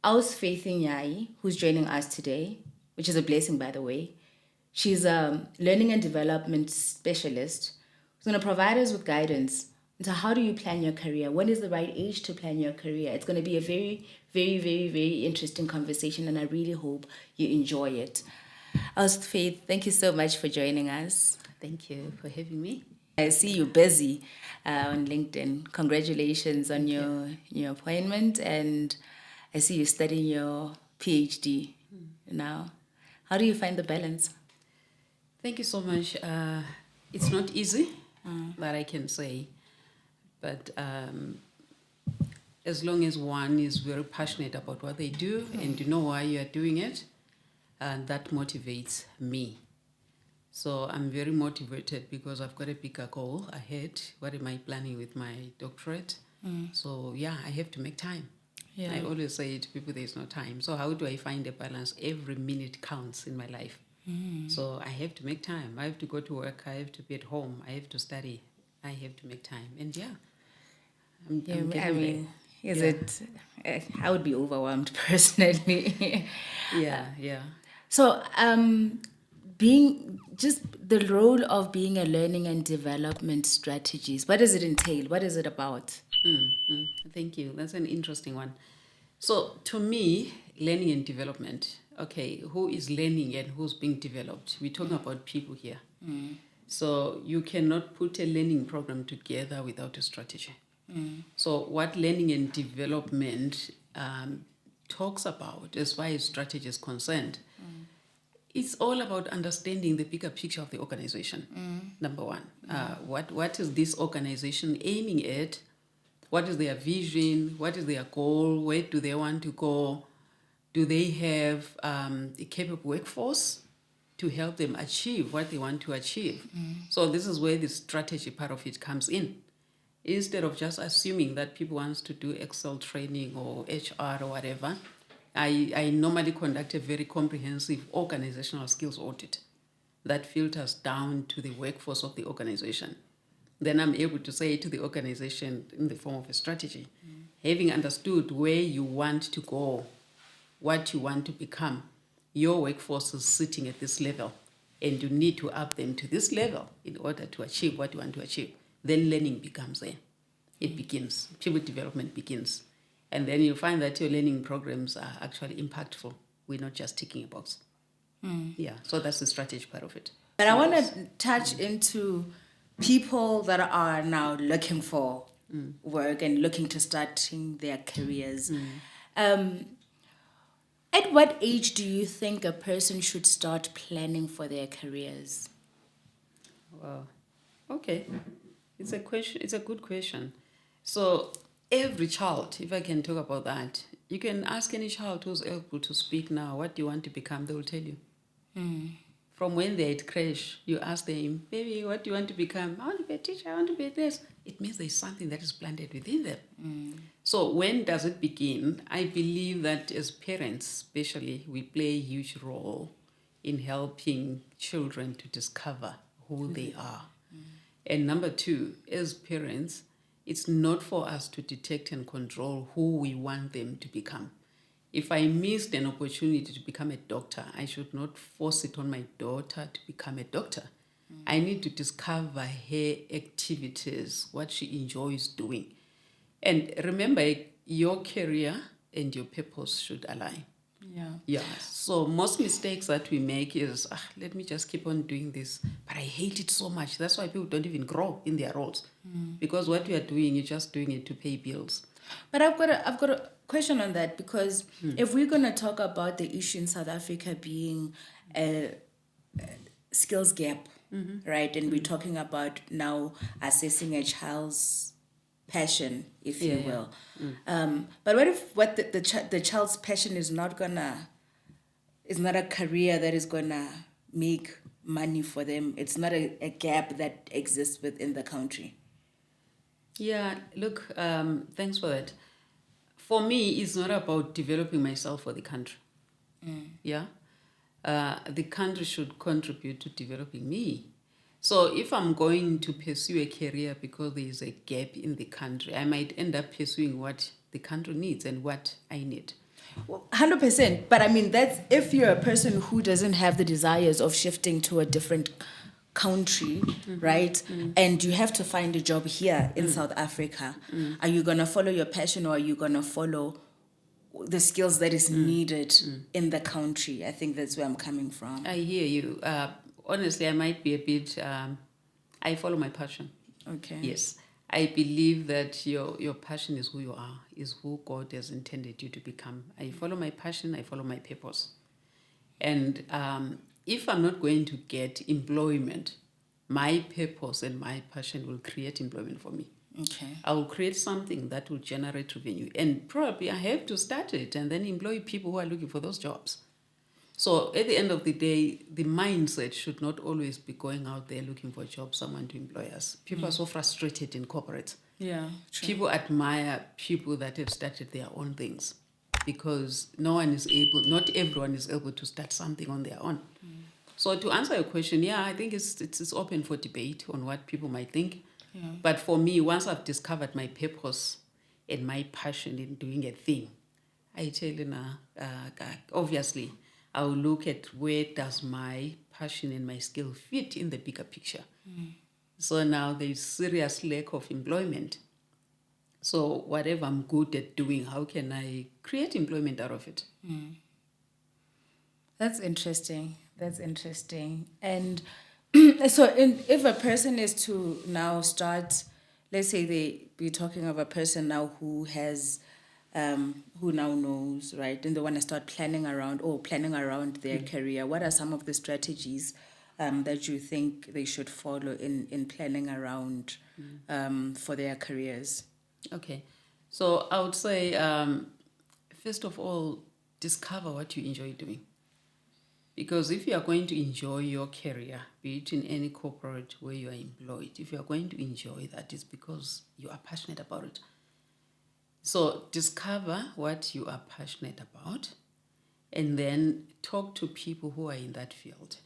Ours Faith Nyayi, who's joining us today, which is a blessing, by the way. She's a learning and development specialist who's going to provide us with guidance into how do you plan your career? When is the right age to plan your career? It's going to be a very, very, very, very interesting conversation, and I really hope you enjoy it. Ours Faith, thank you so much for joining us. Thank you for having me. I see you busy on LinkedIn. Congratulations on Thank you. your appointment, and I see you studying your PhD now. How do you find the balance? Thank you so much. It's not easy, that I can say, but as long as one is very passionate about what they do and you know why you are doing it, that motivates me. So I'm very motivated because I've got a bigger goal ahead. What am I planning with my doctorate? So yeah, I have to make time. Yeah. I always say to people, there's no time. So how do I find a balance? Every minute counts in my life. So I have to make time. I have to go to work. I have to be at home. I have to study. I have to make time. And yeah, I'm getting there. Is Yeah. it? I would be overwhelmed personally. Yeah. So, being just the role of being a learning and development strategist, what does it entail? What is it about? Thank you. That's an interesting one. So to me, learning and development, okay, who is learning and who's being developed? We're talking about people here. So you cannot put a learning program together without a strategy. So what learning and development talks about as far as strategy is concerned, it's all about understanding the bigger picture of the organization, number one. What is this organization aiming at? What is their vision? What is their goal? Where do they want to go? Do they have a capable workforce to help them achieve what they want to achieve? So this is where the strategy part of it comes in. Instead of just assuming that people want to do Excel training or HR or whatever, I normally conduct a very comprehensive organizational skills audit that filters down to the workforce of the organization. Then I'm able to say to the organization in the form of a strategy, having understood where you want to go, what you want to become, your workforce is sitting at this level, and you need to up them to this level in order to achieve what you want to achieve. Then learning becomes there. It begins. People development begins. And then you find that your learning programs are actually impactful. We're not just ticking a box. Yeah, so that's the strategy part of it. But I want to touch into people that are now looking for work and looking to starting their careers. At what age do you think a person should start planning for their careers? Wow. Okay. It's a question. It's a good question. So every child, if I can talk about that, you can ask any child who's able to speak now, what do you want to become? They will tell you. From when they're at crash, you ask them, baby, what do you want to become? I want to be a teacher, I want to be this. It means there's something that is planted within them. So when does it begin? I believe that as parents, especially, we play a huge role in helping children to discover who they are. And number two, as parents, it's not for us to detect and control who we want them to become. If I missed an opportunity to become a doctor, I should not force it on my daughter to become a doctor. I need to discover her activities, what she enjoys doing. And remember, your career and your purpose should align. Yeah. So most mistakes that we make is, let me just keep on doing this, but I hate it so much. That's why people don't even grow in their roles, because what you are doing, you're just doing it to pay bills. But I've got a question on that, because if we're going to talk about the issue in South Africa being a skills gap, right? And we're talking about now assessing a child's passion, if you will. But what if the child's passion is not a career that is gonna make money for them? It's not a gap that exists within the country. Yeah, look, thanks for that. For me, it's not about developing myself for the country. Yeah. The country should contribute to developing me. So if I'm going to pursue a career because there is a gap in the country, I might end up pursuing what the country needs and what I need. 100%. But I mean, that's if you're a person who doesn't have the desires of shifting to a different country, right? And you have to find a job here in South Africa. Are you gonna follow your passion, or are you gonna follow the skills that is needed in the country? I think that's where I'm coming from. I hear you. Honestly, I might be a bit. I follow my passion. Okay. Yes, I believe that your passion is who you are, is who God has intended you to become. I follow my passion. I follow my purpose. And if I'm not going to get employment, my purpose and my passion will create employment for me. Okay. I will create something that will generate revenue. And probably I have to start it and then employ people who are looking for those jobs. So at the end of the day, the mindset should not always be going out there looking for a job, someone to employ us. People are so frustrated in corporate. Yeah. True. People admire people that have started their own things, because not everyone is able to start something on their own. So to answer your question, yeah, I think it's open for debate on what people might think. Yeah. But for me, once I've discovered my purpose and my passion in doing a thing, I tell you now, obviously, I'll look at where does my passion and my skill fit in the bigger picture. So now there's serious lack of employment. So whatever I'm good at doing, how can I create employment out of it? That's interesting. And so if a person is to now start, let's say we're talking of a person now who has, who now knows, right? And they want to start planning around their career. What are some of the strategies that you think they should follow in planning around for their careers? Okay. So I would say, first of all, discover what you enjoy doing. Because if you are going to enjoy your career, be it in any corporate where you are employed, if you are going to enjoy that, it's because you are passionate about it. So discover what you are passionate about, and then talk to people who are in that field,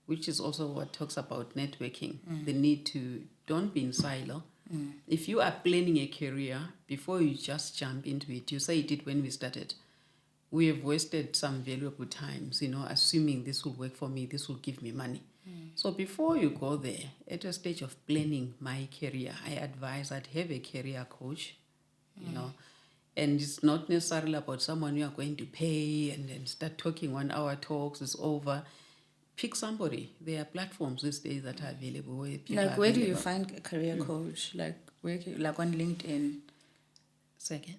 which is also what talks about networking. The need to, don't be in silo. If you are planning a career, before you just jump into it, you say it did when we started. We have wasted some valuable times, assuming this will work for me, this will give me money. So before you go there, at a stage of planning my career, I advise I'd have a career coach, and it's not necessarily about someone you are going to pay and then start talking 1 hour talks, it's over. Pick somebody. There are platforms these days that are available where people Like, where do you find a career coach? Like, like on LinkedIn? Second?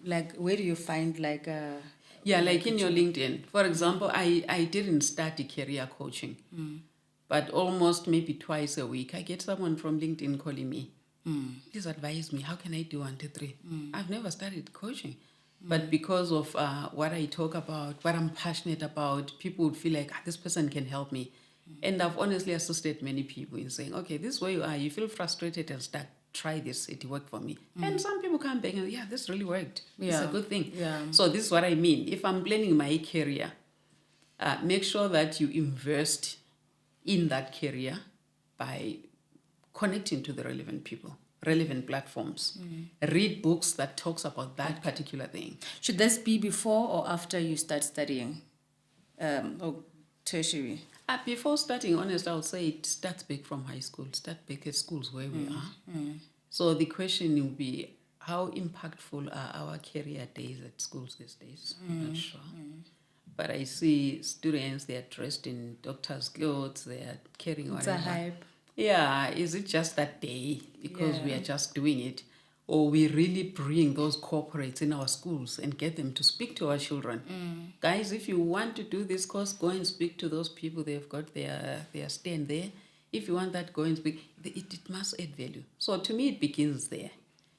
Like, where do you find like a... Yeah, like in your LinkedIn. For example, I didn't study career coaching, but almost maybe twice a week, I get someone from LinkedIn calling me. Please advise me, how can I do 1, 2, 3? I've never studied coaching, but because of what I talk about, what I'm passionate about, people would feel like, this person can help me. And I've honestly assisted many people in saying, okay, this is where you are, you feel frustrated and stuck. Try this, it worked for me. And some people come back and yeah, this really worked. It's a good thing. Yeah. So this is what I mean. If I'm planning my career, make sure that you invest in that career by connecting to the relevant people, relevant platforms. Read books that talks about that particular thing. Should this be before or after you start studying or tertiary? Before starting, honestly, I would say it starts back from high school, start back at schools where we are. So the question will be, how impactful are our career days at schools these days? I'm not sure. But I see students, they are dressed in doctor's clothes, they are carrying whatever. It's a hype. Yeah, is it just that day because we are just doing it? Or we really bring those corporates in our schools and get them to speak to our children. Guys, if you want to do this course, go and speak to those people. They've got their stand there. If you want that, go and speak. It must add value. So to me, it begins there.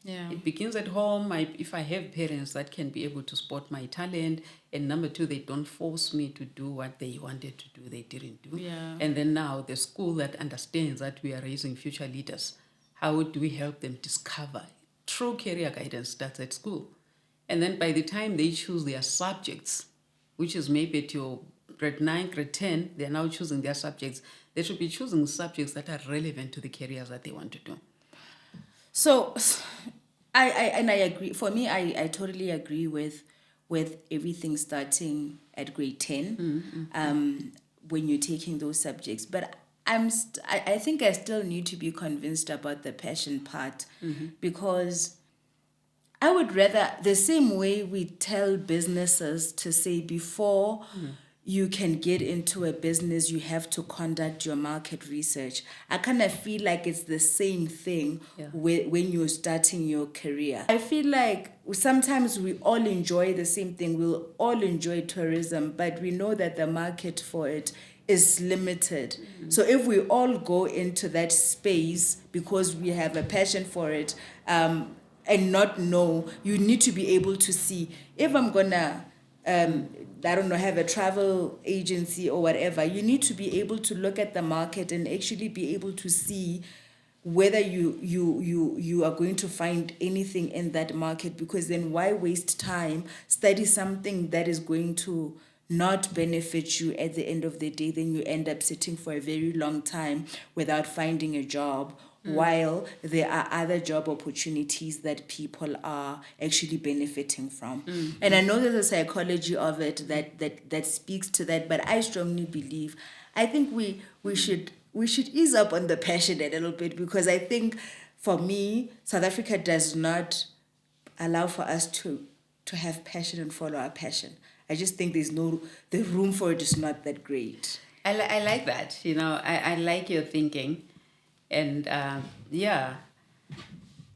Yeah. It begins at home. If I have parents that can be able to spot my talent, and number 2, they don't force me to do what they wanted to do, they didn't do. Yeah. And then now the school that understands that we are raising future leaders, how do we help them discover? True career guidance starts at school. And then by the time they choose their subjects, which is maybe at your grade 9, grade 10, they're now choosing their subjects. They should be choosing subjects that are relevant to the careers that they want to do. So I agree. For me, I totally agree with with everything starting at grade 10 when you're taking those subjects. But I think I still need to be convinced about the passion part because I would rather, the same way we tell businesses to say before you can get into a business, you have to conduct your market research. I kind of feel like it's the same thing when you're starting your career. I feel like sometimes we all enjoy the same thing. We'll all enjoy tourism, but we know that the market for it is limited. So if we all go into that space because we have a passion for it, and not know, you need to be able to see if I'm gonna I don't know, have a travel agency or whatever, you need to be able to look at the market and actually be able to see whether you are going to find anything in that market, because then why waste time, study something that is going to not benefit you at the end of the day, then you end up sitting for a very long time without finding a job, while there are other job opportunities that people are actually benefiting from. And I know there's a psychology of it that speaks to that, but I strongly believe, I think we should ease up on the passion a little bit, because I think for me, South Africa does not allow for us to have passion and follow our passion. I just think the room for it is not that great. I like that. I like your thinking. And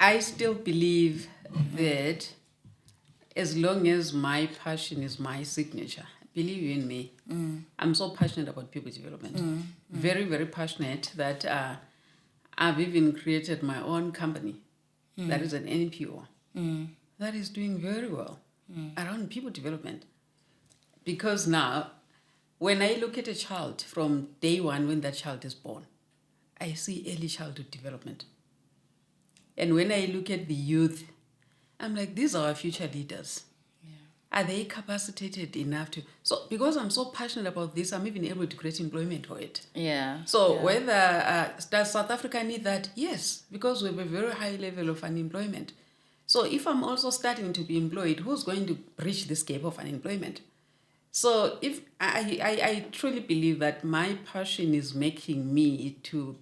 I still believe that as long as my passion is my signature, believe you in me, I'm so passionate about people development. Very, very passionate that I've even created my own company that is an NPO that is doing very well around people development. Because now, when I look at a child from day one when that child is born, I see early childhood development. And when I look at the youth, I'm like, these are our future leaders. Yeah. Are they capacitated enough to? So because I'm so passionate about this, I'm even able to create employment for it. Yeah. So whether, does South Africa need that? Yes, because we have a very high level of unemployment. So if I'm also starting to be employed, who's going to bridge this gap of unemployment? So if I truly believe that my passion is making me to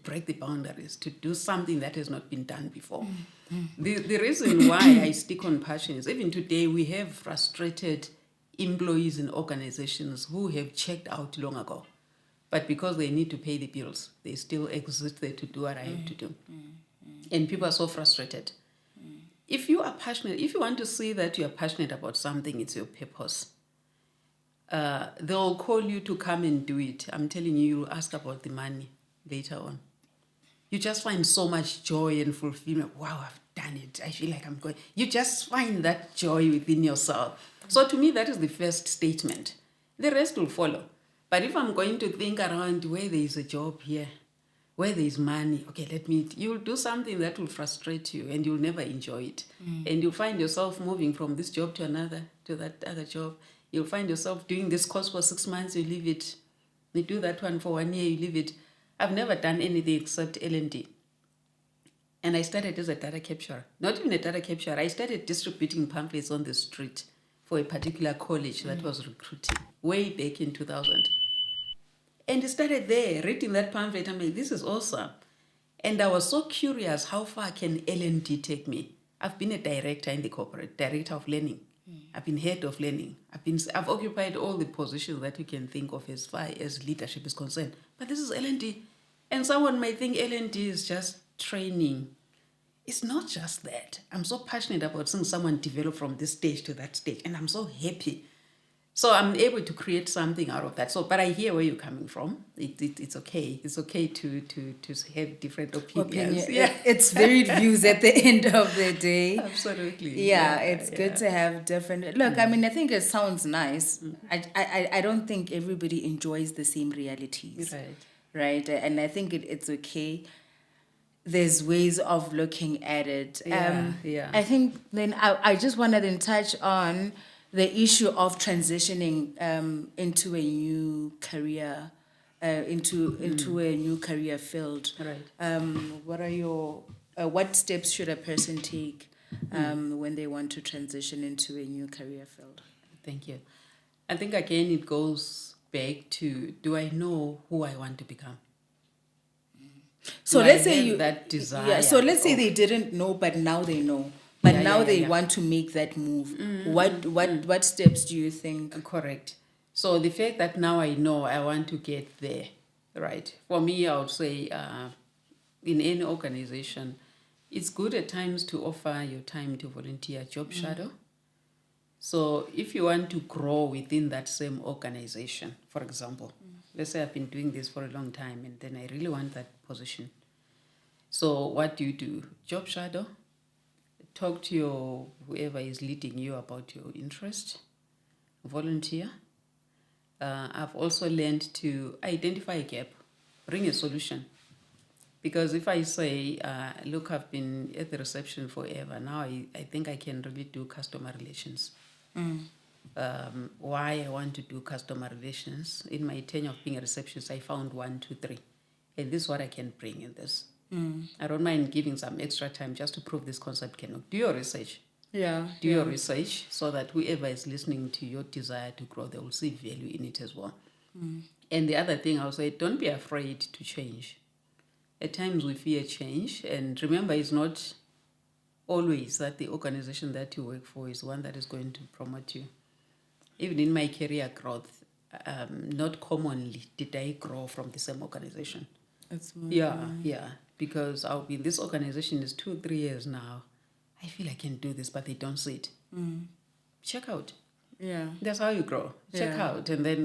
break the boundaries, to do something that has not been done before. The reason why I stick on passion is even today we have frustrated employees in organizations who have checked out long ago. But because they need to pay the bills, they still exist there to do what I have to do. And people are so frustrated. If you are passionate, if you want to see that you are passionate about something, it's your purpose. They'll call you to come and do it. I'm telling you, you'll ask about the money later on. You just find so much joy and fulfillment. Wow, I've done it. I feel like I'm going. You just find that joy within yourself. So to me, that is the first statement. The rest will follow. But if I'm going to think around where there is a job here, where there is money, okay, you'll do something that will frustrate you and you'll never enjoy it. And you'll find yourself moving from this job to another, to that other job. You'll find yourself doing this course for 6 months, you leave it. You do that one for 1 year, you leave it. I've never done anything except L&D. And I started as a data capturer. Not even a data capturer. I started distributing pamphlets on the street for a particular college that was recruiting way back in 2000. And I started there, reading that pamphlet. I'm like, this is awesome. And I was so curious, how far can L&D take me? I've been a director in the corporate, director of learning. I've been head of learning. I've occupied all the positions that you can think of as far as leadership is concerned. But this is L&D. And someone might think L&D is just training. It's not just that. I'm so passionate about seeing someone develop from this stage to that stage. And I'm so happy. So I'm able to create something out of that. So, but I hear where you're coming from. It's okay. It's okay to have different opinions. Yeah. It's varied views at the end of the day. Absolutely. Yeah, it's good to have different. Look, I mean, I think it sounds nice. I don't think everybody enjoys the same realities. Right. And I think it's okay. There's ways of looking at it. I think then I just want to then touch on the issue of transitioning into a new career, into a new career field. Right. What steps should a person take when they want to transition into a new career field? Thank you. I think again it goes back to, do I know who I want to become? So Do let's I say have you that desire. Yeah. So let's say of- they didn't know, but now they know. But Yeah, now yeah, they yeah. want to make that move. What steps do you think? Correct. So the fact that now I know I want to get there, right? For me, I would say in any organization, it's good at times to offer your time to volunteer, job shadow. So if you want to grow within that same organization, for example, let's say I've been doing this for a long time and then I really want that position. So what do? Job shadow, talk to your whoever is leading you about your interest, volunteer. I've also learned to identify a gap, bring a solution. Because if I say, look, I've been at the reception forever, now I think I can really do customer relations. Why I want to do customer relations? In my tenure of being a receptionist, I found 1, 2, 3. And this is what I can bring in this. I don't mind giving some extra time just to prove this concept can work. Do your research. Yeah. Do your research so that whoever is listening to your desire to grow, they will see value in it as well. And the other thing I'll say, don't be afraid to change. At times we fear change, and remember, it's not always that the organization that you work for is one that is going to promote you. Even in my career growth, not commonly did I grow from the same organization. It's Yeah, because I'll be in this organization is 2-3 years now. I feel I can do this, but they don't see it. Check out. Yeah. That's how you grow. Check Yeah. out and then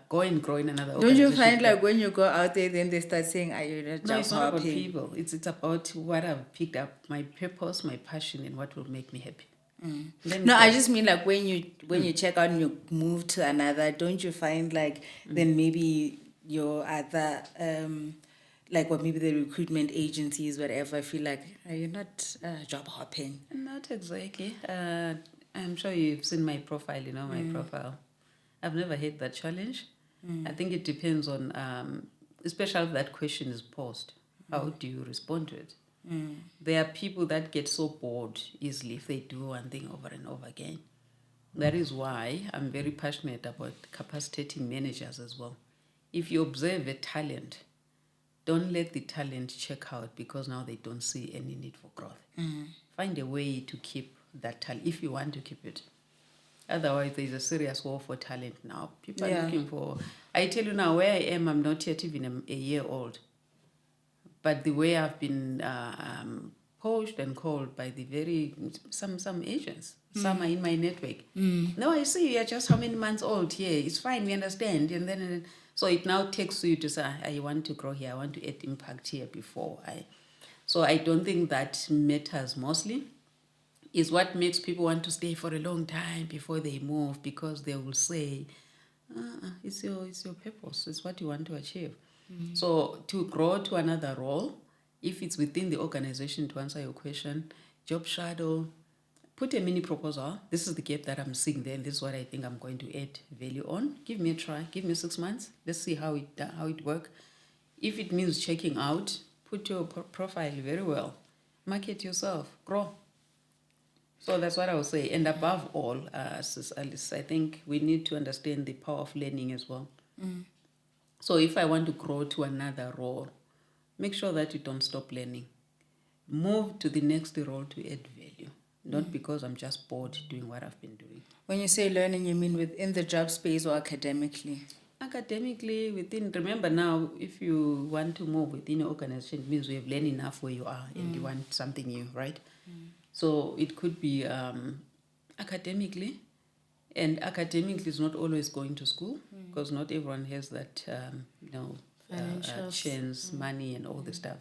go and grow in another Don't organization. you find like when you go out there, then they start saying, "Are you not No, job it's not about hopping?" people. It's about what I've picked up, my purpose, my passion, and what will make me happy. Then No, I just mean like when you check out and you move to another, don't you find like then maybe your other like what maybe the recruitment agencies, whatever, feel like, are you not job hopping? Not exactly. I'm sure you've seen my profile, my profile. I've never had that challenge. I think it depends on, especially if that question is posed, how do you respond to it? There are people that get so bored easily if they do one thing over and over again. That is why I'm very passionate about capacitating managers as well. If you observe a talent, don't let the talent check out because now they don't see any need for growth. Find a way to keep that talent if you want to keep it. Otherwise, there's a serious war for talent now. People are looking for... I tell you now, where I am, I'm not yet even a year old. But the way I've been poached and called by the some agents, some are in my network. No, I see you're just how many months old here. It's fine, we understand. And then, so it now takes you to say, I want to grow here, I want to add impact here before So I don't think that matters mostly. Is what makes people want to stay for a long time before they move, because they will say, it's your purpose, it's what you want to achieve. So to grow to another role, if it's within the organization, to answer your question, job shadow, put a mini proposal. This is the gap that I'm seeing there, and this is what I think I'm going to add value on. Give me a try, give me 6 months. Let's see how it works. If it means checking out, put your profile very well. Market yourself, grow. So that's what I would say. And above all, Sis Alice, I think we need to understand the power of learning as well. So if I want to grow to another role, make sure that you don't stop learning. Move to the next role to add value, not because I'm just bored doing what I've been doing. When you say learning, you mean within the job space or academically? Academically, remember now, if you want to move within an organization, it means you have learned enough where you are and you want something new, right? So it could be academically, and academically is not always going to school, because not everyone has that, chance, money, and all the stuff.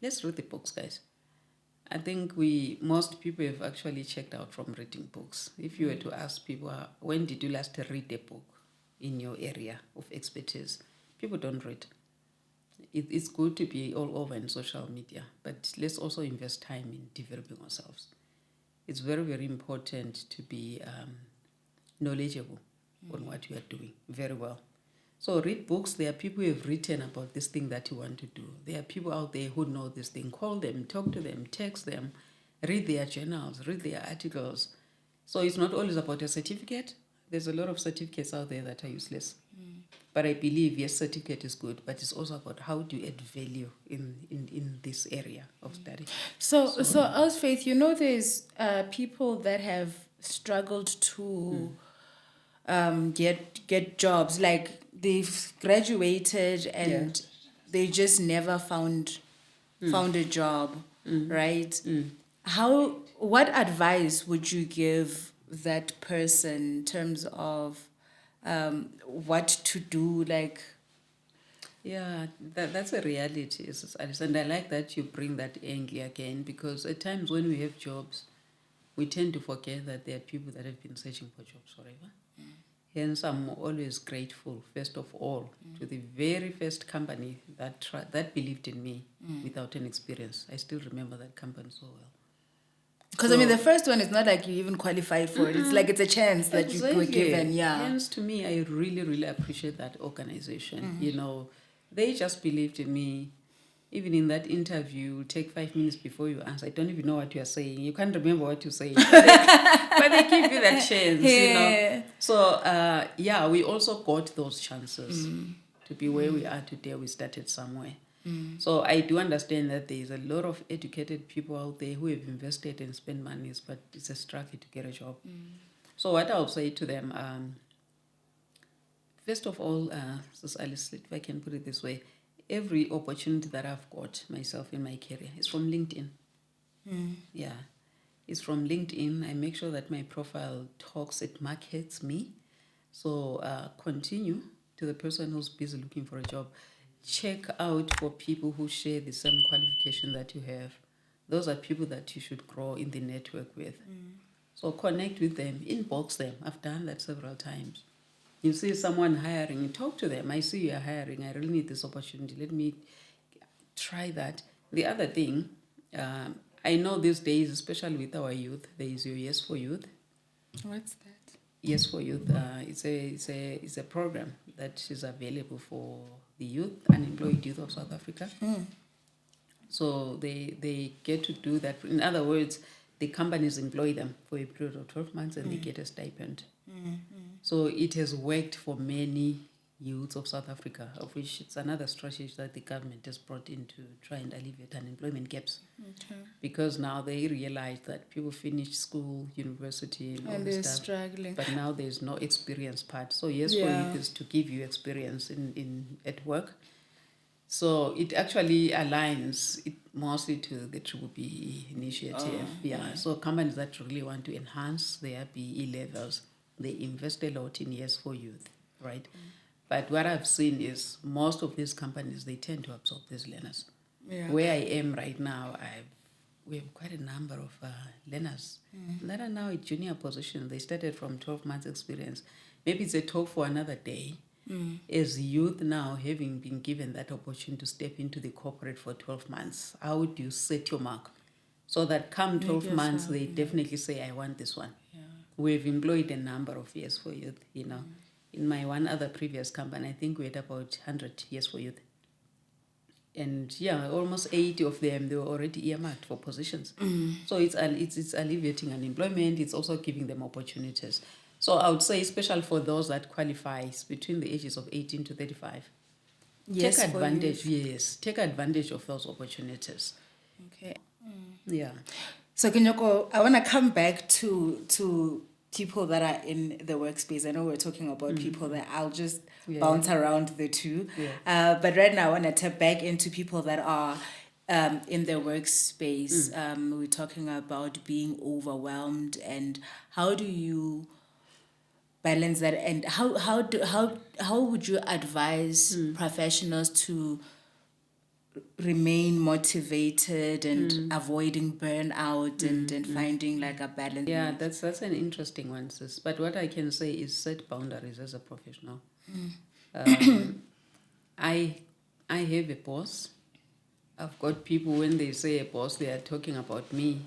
Let's read the books, guys. I think most people have actually checked out from reading books. If you were to ask people, when did you last read a book in your area of expertise? People don't read. It's good to be all over in social media, but let's also invest time in developing ourselves. It's very, very important to be knowledgeable on what you are doing very well. So read books. There are people who have written about this thing that you want to do. There are people out there who know this thing. Call them, talk to them, text them, read their journals, read their articles. So it's not always about a certificate. There's a lot of certificates out there that are useless. But I believe, yes, certificate is good, but it's also about how do you add value in this area of study. So as Faith, there's people that have struggled to get jobs. Like they've graduated and they just never found a job, right? What advice would you give that person in terms of what to do? Like, yeah, that's a reality, Sis Alice. And I like that you bring that angle again, because at times when we have jobs, we tend to forget that there are people that have been searching for jobs forever. Hence, I'm always grateful, first of all, to the very first company that believed in me without an experience. I still remember that company so well. Because the first one is not like you even qualified for it. It's like it's a chance that you were given. Yeah. Hence, to me, I really, really appreciate that organization. They just believed in me. Even in that interview, take 5 minutes before you answer. I don't even know what you are saying. You can't remember what you're saying. But they give you that chance, So, we also got those chances to be where we are today. We started somewhere. So I do understand that there is a lot of educated people out there who have invested and spent money, but it's a struggle to get a job. So what I'll say to them, first of all, Sis Alice, if I can put it this way, every opportunity that I've got myself in my career is from LinkedIn. Yeah, it's from LinkedIn. I make sure that my profile talks, it markets me. So continue to the person who's busy looking for a job. Check out for people who share the same qualification that you have. Those are people that you should grow in the network with. So connect with them, inbox them. I've done that several times. You see someone hiring, you talk to them. I see you're hiring. I really need this opportunity. Let me try that. The other thing, I know these days, especially with our youth, there is your Yes for Youth. What's that? Yes for Youth. It's a program that is available for the youth, unemployed youth of South Africa. So they get to do that. In other words, the companies employ them for a period of 12 months and they get a stipend. So it has worked for many youths of South Africa, of which it's another strategy that the government has brought in to try and alleviate unemployment gaps. Because now they realize that people finish school, university, and all And this they're stuff. struggling. But now there's no experience part. So Yes for Youth is to give you experience at work. So it actually aligns it mostly to the BBE initiative. So companies that really want to enhance their BE levels, they invest a lot in Yes for Youth, right? But what I've seen is most of these companies, they tend to absorb these learners. Where I am right now, we have quite a number of learners that are now at junior position. They started from 12 months experience. Maybe it's a talk for another day. As youth now, having been given that opportunity to step into the corporate for 12 months, how do you set your mark? So that come 12 months, they definitely say, I want this one. We've employed a number of Yes for Youth, In my one other previous company, I think we had about 100 Yes for Youth. And almost 80 of them, they were already earmarked for positions. So it's alleviating unemployment. It's also giving them opportunities. So I would say, especially for those that qualify between the ages of 18 to 35, take advantage. Yes, take advantage of those opportunities. Okay. Yeah. So Kenyoko, I want to come back to people that are in the workspace. I know we're talking about people that I'll just bounce around the two. But right now I want to tap back into people that are in the workspace. We're talking about being overwhelmed and how do you balance that, and how would you advise professionals to remain motivated and avoiding burnout and finding like a balance? Yeah, that's an interesting one, sis. But what I can say is set boundaries as a professional. I have a boss. I've got people, when they say a boss, they are talking about me.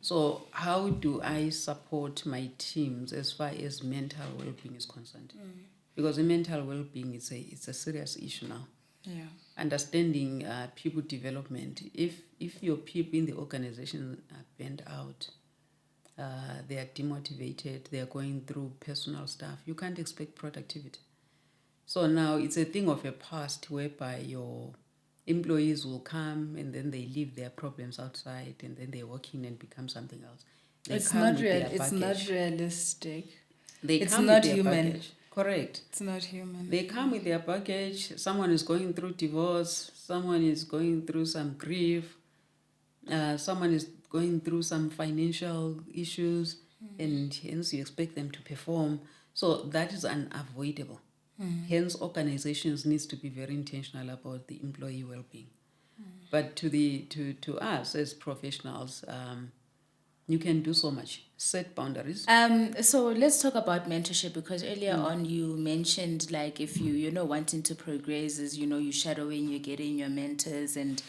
So how do I support my teams as far as mental well-being is concerned? Because the mental well-being it's a serious issue now. Yeah. Understanding people development. If your people in the organization are burnt out, they are demotivated, they are going through personal stuff, you can't expect productivity. So now it's a thing of a past whereby your employees will come and then they leave their problems outside and then they walk in and become something else. They It's come not with real. their It's not baggage. realistic. They It's come not with their human. baggage. Correct. It's not human. They come with their baggage. Someone is going through divorce. Someone is going through some grief. Someone is going through some financial issues, and hence you expect them to perform. So that is unavoidable. Hence, organizations needs to be very intentional about the employee well-being. But to us as professionals, you can do so much. Set boundaries. So let's talk about mentorship, because earlier on you mentioned, like, if you wanting to progress, is you're shadowing, you're getting your mentors, and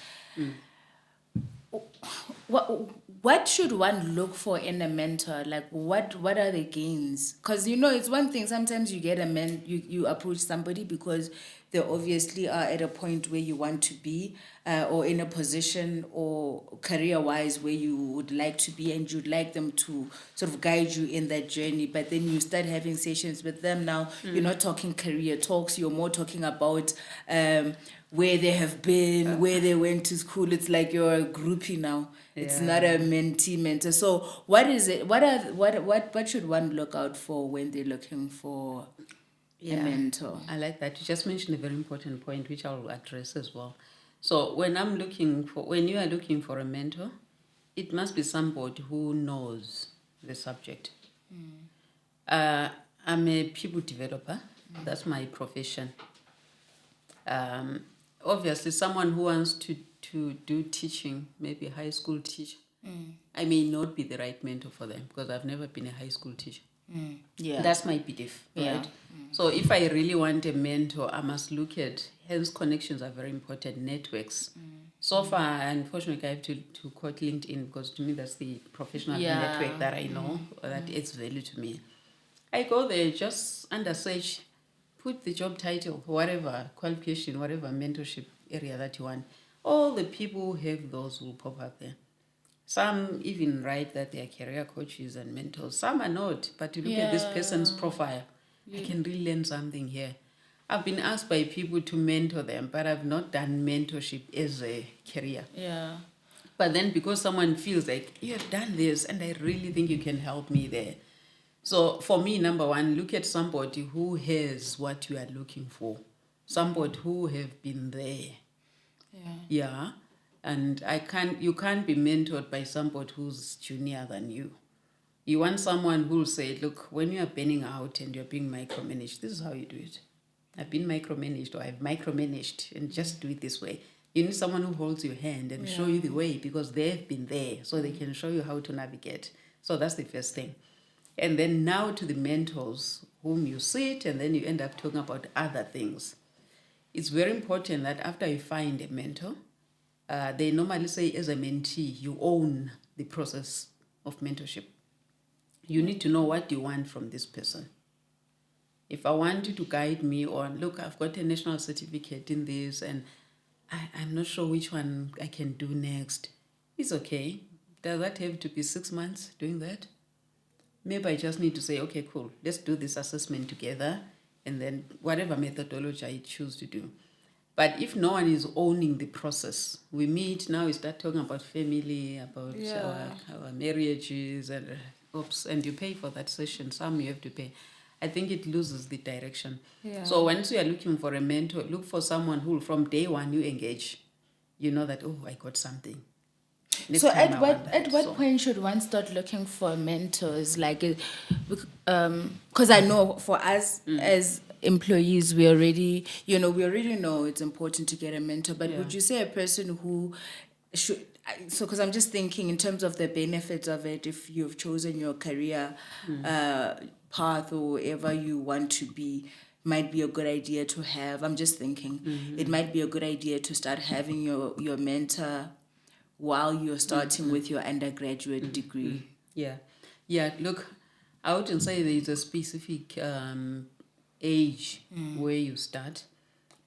what should one look for in a mentor? Like, what are the gains? Because it's one thing, sometimes you get you approach somebody because they obviously are at a point where you want to be, or in a position or career wise where you would like to be, and you'd like them to sort of guide you in that journey. But then you start having sessions with them. Now you're not talking career talks, you're more talking about where they have been, where they went to school. It's like you're a groupie now. It's not a mentee mentor. So what is it? What should one look out for when they're looking for a mentor? I like that. You just mentioned a very important point, which I'll address as well. So when you are looking for a mentor, it must be somebody who knows the subject. I'm a people developer. That's my profession. Obviously, someone who wants to do teaching, maybe a high school teacher, I may not be the right mentor for them because I've never been a high school teacher. Yeah. That's my belief, right? So if I really want a mentor, I must look at, hence connections are very important, networks. So far, unfortunately, I have to quote LinkedIn because to me that's the professional network that I know that adds value to me. I go there, just under search, put the job title, whatever qualification, whatever mentorship area that you want. All the people who have those will pop up there. Some even write that they are career coaches and mentors. Some are not, but you look at this person's profile, I can really learn something here. I've been asked by people to mentor them, but I've not done mentorship as a career. Yeah. But then because someone feels like, you have done this and I really think you can help me there. So for me, number one, look at somebody who has what you are looking for. Somebody who have been there. Yeah. And you can't be mentored by somebody who's junior than you. You want someone who'll say, look, when you are burning out and you're being micromanaged, this is how you do it. I've been micromanaged, or I've micromanaged, and just do it this way. You need someone who holds your hand and show you the way because they've been there, so they can show you how to navigate. So that's the first thing. And then now to the mentors whom you sit, and then you end up talking about other things. It's very important that after you find a mentor, they normally say as a mentee, you own the process of mentorship. You need to know what you want from this person. If I want you to guide me on, look, I've got a national certificate in this and I'm not sure which one I can do next. It's okay. Does that have to be 6 months doing that? Maybe I just need to say, okay, cool, let's do this assessment together, and then whatever methodology I choose to do. But if no one is owning the process, we meet, now we start talking about family, about our marriages, and you pay for that session. Some you have to pay. I think it loses the direction. Yeah. So once you are looking for a mentor, look for someone who from day one you engage. You know that, oh, I got something. So at what point should one start looking for mentors? Like, because I know for us as employees, we already know it's important to get a mentor. But would you say a person who should? So, because I'm just thinking in terms of the benefits of it, if you've chosen your career path or wherever you want to be, might be a good idea to have. I'm just thinking it might be a good idea to start having your mentor while you're starting with your undergraduate degree. Yeah. Look, I wouldn't say there is a specific age where you start,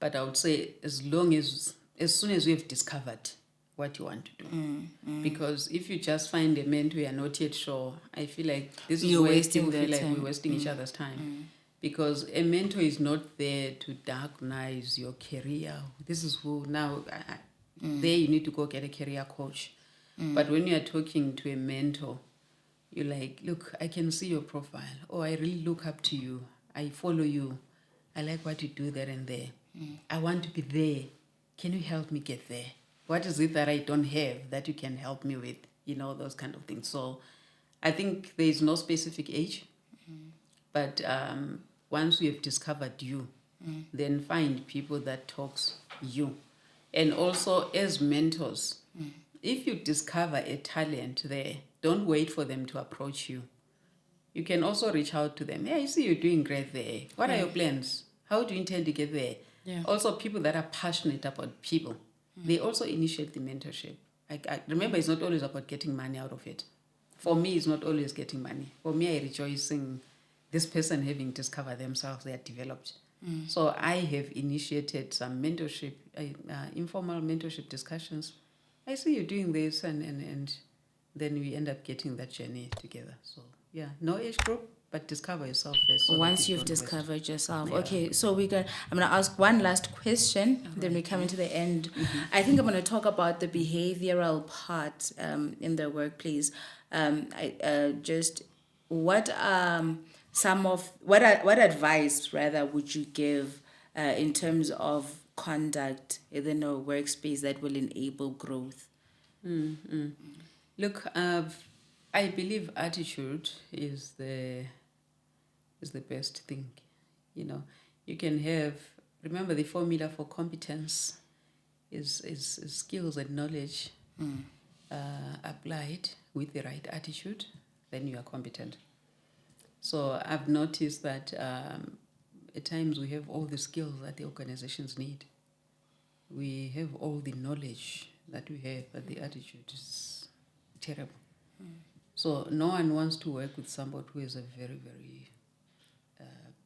But I would say as soon as you have discovered what you want to do. Because if you just find a mentor you are not yet sure, I feel like this is You're where wasting people feel their like time. we're wasting each other's time. Because a mentor is not there to diagnose your career. This is who now, there you need to go get a career coach. But when you are talking to a mentor, you're like, look, I can see your profile. Oh, I really look up to you. I follow you. I like what you do there and there. I want to be there. Can you help me get there? What is it that I don't have that you can help me with? You know, those kind of things. So I think there is no specific age. But once you have discovered you, then find people that talks you. And also as mentors, if you discover a talent there, don't wait for them to approach you. You can also reach out to them. Hey, I see you're doing great there. What are your plans? How do you intend to get there? Yeah. Also, people that are passionate about people, they also initiate the mentorship. I remember, it's not always about getting money out of it. For me, it's not always getting money. For me, I rejoice in this person having discovered themselves, they are developed. So I have initiated some mentorship, informal mentorship discussions. I see you doing this, and then we end up getting that journey together. So yeah, no age group, but discover yourself first. So Once you've discovered yourself. Okay, so I'm going to ask one last question, then we come into the end. I think I'm going to talk about the behavioral part in the workplace. What advice rather would you give in terms of conduct within a workspace that will enable growth? Look, I believe attitude is the best thing. You know, you can have, remember the formula for competence is skills and knowledge applied with the right attitude, then you are competent. So I've noticed that at times we have all the skills that the organizations need. We have all the knowledge that we have, but the attitude is terrible. So no one wants to work with somebody who has a very, very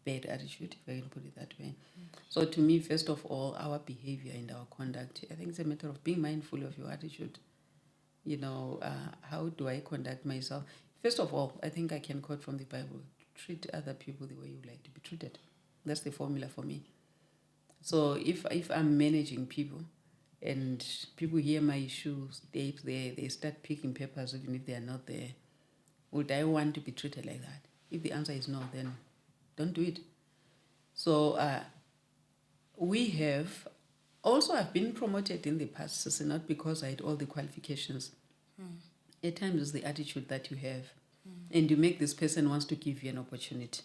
bad attitude, if I can put it that way. So to me, first of all, our behavior and our conduct, I think it's a matter of being mindful of your attitude. You know, how do I conduct myself? First of all, I think I can quote from the Bible, treat other people the way you like to be treated. That's the formula for me. So if I'm managing people and people hear my issues, they start picking peppers even if they are not there, would I want to be treated like that? If the answer is no, then don't do it. So I've been promoted in the past, so not because I had all the qualifications. At times it's the attitude that you have. And you make this person wants to give you an opportunity.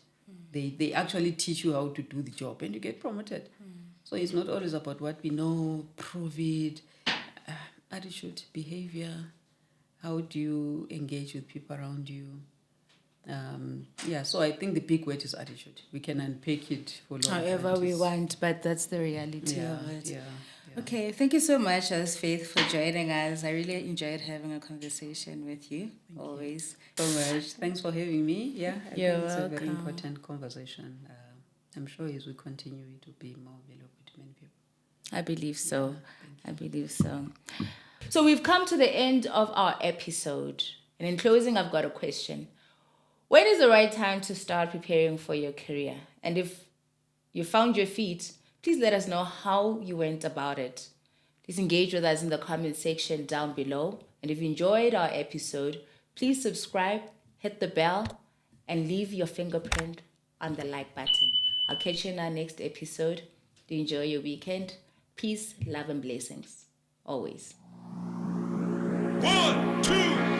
They actually teach you how to do the job and you get promoted. So it's not always about what we know, prove it, attitude, behavior, how do you engage with people around you. So I think the big word is attitude. We can unpack it for however we want, but that's the reality of it. Yeah. Okay, thank you so much, as Faith, for joining us. I really enjoyed having a conversation with you. Always. So much. Thanks for having me. Yeah, I You're think it's welcome. a very important conversation. I'm sure as we continue, it will be more valuable to many people. I believe so. So we've come to the end of our episode. And in closing, I've got a question. When is the right time to start preparing for your career? And if you found your feet, please let us know how you went about it. Please engage with us in the comment section down below. And if you enjoyed our episode, please subscribe, hit the bell, and leave your fingerprint on the like button. I'll catch you in our next episode. Do enjoy your weekend. Peace, love, and blessings. Always. 1, 2,